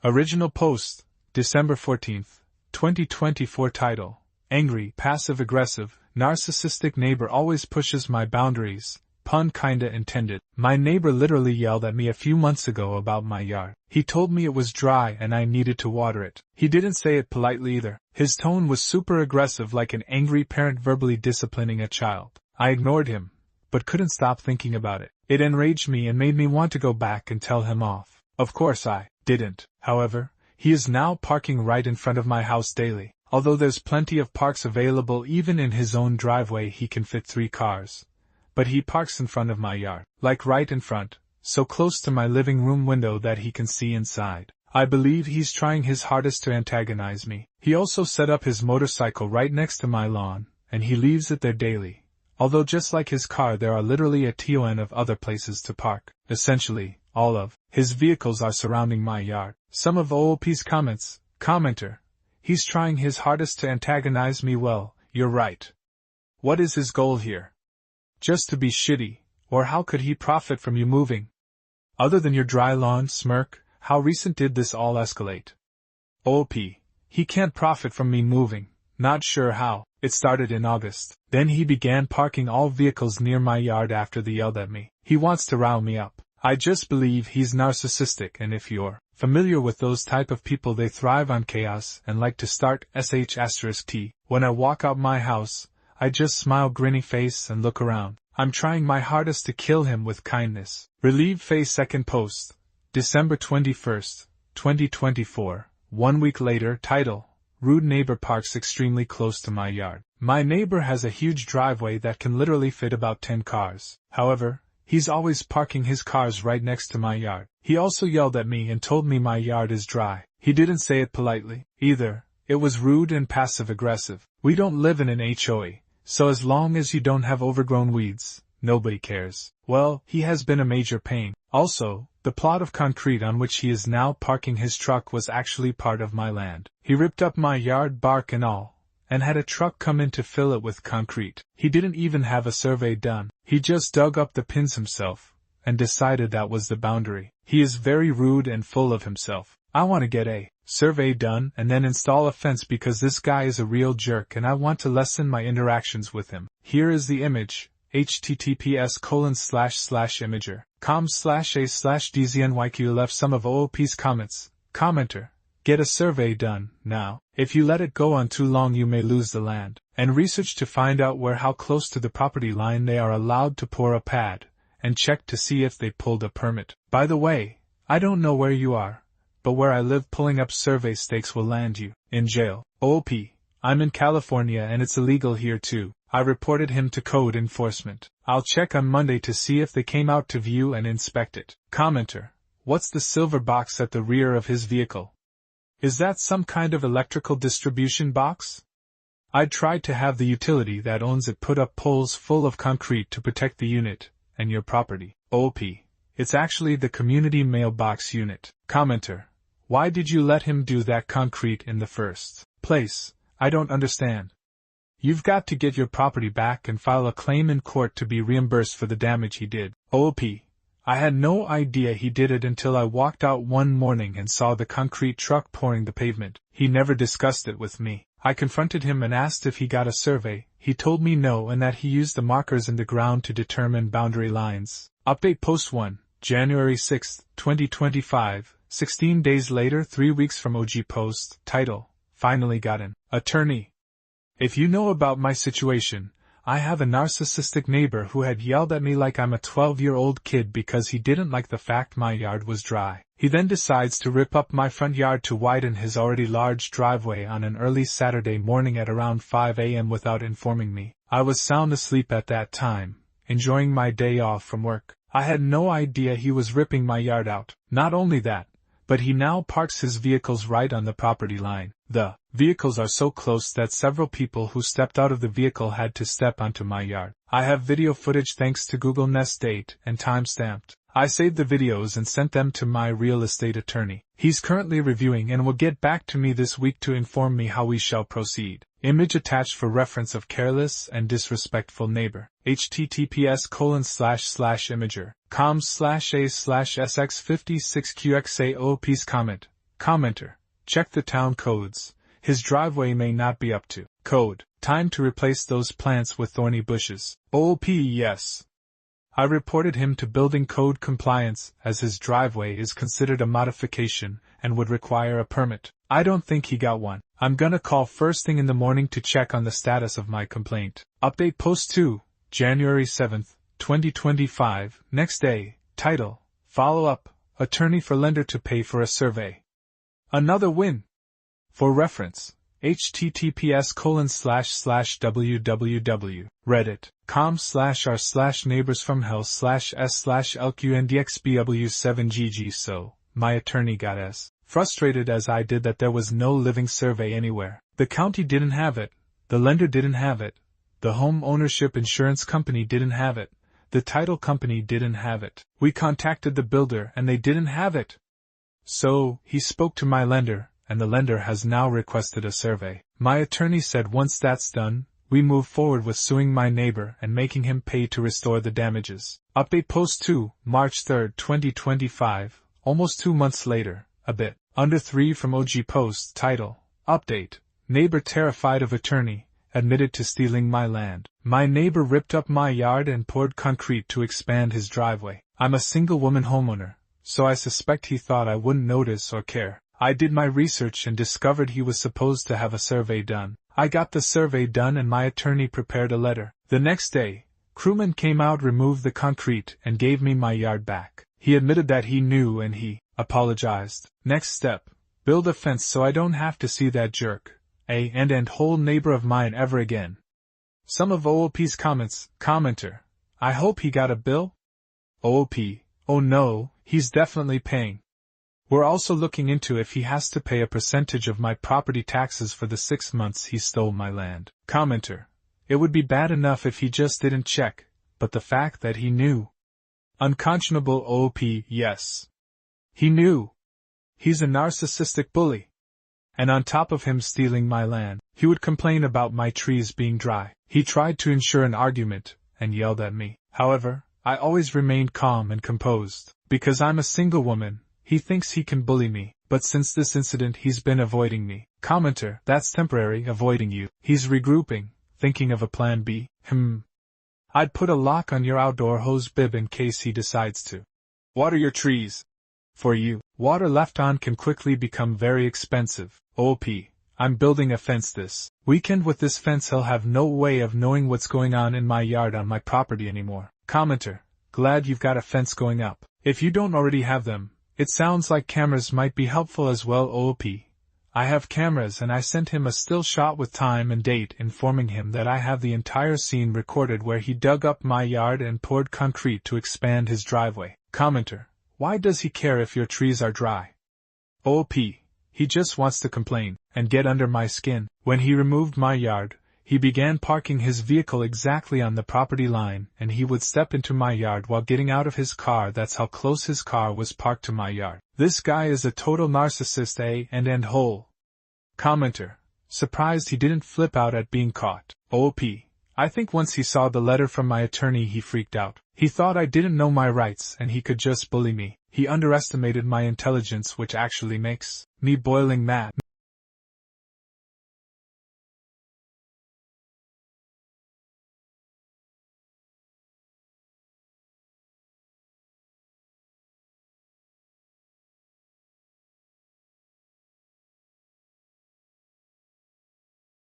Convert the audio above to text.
Original post, December 14th, 2024. Title: Angry, passive-aggressive, narcissistic neighbor always pushes my boundaries. Pun kinda intended. My neighbor literally yelled at me a few months ago about my yard. He told me it was dry and I needed to water it. He didn't say it politely either. His tone was super aggressive, like an angry parent verbally disciplining a child. I ignored him, but couldn't stop thinking about it. It enraged me and made me want to go back and tell him off. Of course I didn't. However, he is now parking right in front of my house daily. Although there's plenty of parks available, even in his own driveway he can fit 3 cars. But he parks in front of my yard, like right in front, so close to my living room window that he can see inside. I believe he's trying his hardest to antagonize me. He also set up his motorcycle right next to my lawn, and he leaves it there daily. Although just like his car, there are literally a ton of other places to park. Essentially, all of his vehicles are surrounding my yard. Some of OOP's comments. Commenter: he's trying his hardest to antagonize me. Well, you're right. What is his goal here? Just to be shitty, or how could he profit from you moving? Other than your dry lawn? Smirk: how recent did this all escalate? OP: he can't profit from me moving. Not sure how. It started in August. Then he began parking all vehicles near my yard after they yelled at me. He wants to rile me up. I just believe he's narcissistic, and if you're familiar with those type of people, they thrive on chaos and like to start sh*t. When I walk out my house, I just smile grinny face and look around. I'm trying my hardest to kill him with kindness. Relieve face. Second post, December 21st, 2024. 1 week later. Title: Rude neighbor parks extremely close to my yard. My neighbor has a huge driveway that can literally fit about 10 cars. However, he's always parking his cars right next to my yard. He also yelled at me and told me my yard is dry. He didn't say it politely either. It was rude and passive-aggressive. We don't live in an HOA, so as long as you don't have overgrown weeds, nobody cares. Well, he has been a major pain. Also, the plot of concrete on which he is now parking his truck was actually part of my land. He ripped up my yard, bark and all, and had a truck come in to fill it with concrete. He didn't even have a survey done. He just dug up the pins himself, and decided that was the boundary. He is very rude and full of himself. I want to get a survey done and then install a fence because this guy is a real jerk and I want to lessen my interactions with him. Here is the image. https://imager.com/a/dznyq left some of OOP's comments. Commenter: get a survey done now. If you let it go on too long you may lose the land. And research to find out how close to the property line they are allowed to pour a pad, and check to see if they pulled a permit. By the way, I don't know where you are, but where I live pulling up survey stakes will land you in jail. OP: I'm in California and it's illegal here too. I reported him to code enforcement. I'll check on Monday to see if they came out to view and inspect it. Commenter: what's the silver box at the rear of his vehicle? Is that some kind of electrical distribution box? I'd tried to have the utility that owns it put up poles full of concrete to protect the unit and your property. OP: it's actually the community mailbox unit. Commenter: why did you let him do that concrete in the first place? I don't understand. You've got to get your property back and file a claim in court to be reimbursed for the damage he did. OP: I had no idea he did it until I walked out one morning and saw the concrete truck pouring the pavement. He never discussed it with me. I confronted him and asked if he got a survey. He told me no and that he used the markers in the ground to determine boundary lines. Update post 1, January 6, 2025, 16 days later, 3 weeks from OG post. Title: finally got an attorney. If you know about my situation, I have a narcissistic neighbor who had yelled at me like I'm a 12-year-old kid because he didn't like the fact my yard was dry. He then decides to rip up my front yard to widen his already large driveway on an early Saturday morning at around 5 a.m. without informing me. I was sound asleep at that time, enjoying my day off from work. I had no idea he was ripping my yard out. Not only that, but he now parks his vehicles right on the property line. The vehicles are so close that several people who stepped out of the vehicle had to step onto my yard. I have video footage thanks to Google Nest date and time-stamped. I saved the videos and sent them to my real estate attorney. He's currently reviewing and will get back to me this week to inform me how we shall proceed. Image attached for reference of careless and disrespectful neighbor. https://imager.com/a/sx56qxa OP's comment. Commenter. Check the town codes. His driveway may not be up to code. Time to replace those plants with thorny bushes. OOP. Yes. I reported him to building code compliance, as his driveway is considered a modification and would require a permit. I don't think he got one. I'm gonna call first thing in the morning to check on the status of my complaint. Update post 2, January 7th, 2025. Next day. Title: Follow up. Attorney for lender to pay for a survey. Another win. For reference, https://www.reddit.com/r/neighborsfromhell/s/lqndxbw7gg. So, my attorney got as frustrated as I did that there was no living survey anywhere. The county didn't have it, the lender didn't have it, the home ownership insurance company didn't have it, the title company didn't have it. We contacted the builder and they didn't have it. So, he spoke to my lender, and the lender has now requested a survey. My attorney said once that's done, we move forward with suing my neighbor and making him pay to restore the damages. Update post 2, March 3, 2025, almost 2 months later, a bit under 3 from OG post. Title: Update. Neighbor terrified of attorney, admitted to stealing my land. My neighbor ripped up my yard and poured concrete to expand his driveway. I'm a single woman homeowner, so I suspect he thought I wouldn't notice or care. I did my research and discovered he was supposed to have a survey done. I got the survey done and my attorney prepared a letter. The next day, crewmen came out, removed the concrete, and gave me my yard back. He admitted that he knew and he apologized. Next step: build a fence so I don't have to see that jerk, and whole neighbor of mine ever again. Some of OOP's comments. Commenter: I hope he got a bill? OOP: oh no, he's definitely paying. We're also looking into if he has to pay a percentage of my property taxes for the 6 months he stole my land. Commenter: it would be bad enough if he just didn't check, but the fact that he knew. Unconscionable OOP: yes. He knew. He's a narcissistic bully. And on top of him stealing my land, he would complain about my trees being dry. He tried to ensure an argument, and yelled at me. However, I always remained calm and composed. Because I'm a single woman, he thinks he can bully me, but since this incident he's been avoiding me. Commenter: that's temporary, avoiding you. He's regrouping, thinking of a plan B. I'd put a lock on your outdoor hose bib in case he decides to water your trees. For you, water left on can quickly become very expensive. OP: I'm building a fence this weekend. With this fence he'll have no way of knowing what's going on in my yard on my property anymore. Commenter: glad you've got a fence going up. If you don't already have them, it sounds like cameras might be helpful as well. OOP: I have cameras and I sent him a still shot with time and date informing him that I have the entire scene recorded where he dug up my yard and poured concrete to expand his driveway. Commenter: why does he care if your trees are dry? OOP: he just wants to complain and get under my skin. When he removed my yard, he began parking his vehicle exactly on the property line, and he would step into my yard while getting out of his car. That's how close his car was parked to my yard. This guy is a total narcissist, and whole. Commenter: surprised he didn't flip out at being caught. OOP: I think once he saw the letter from my attorney he freaked out. He thought I didn't know my rights and he could just bully me. He underestimated my intelligence, which actually makes me boiling mad.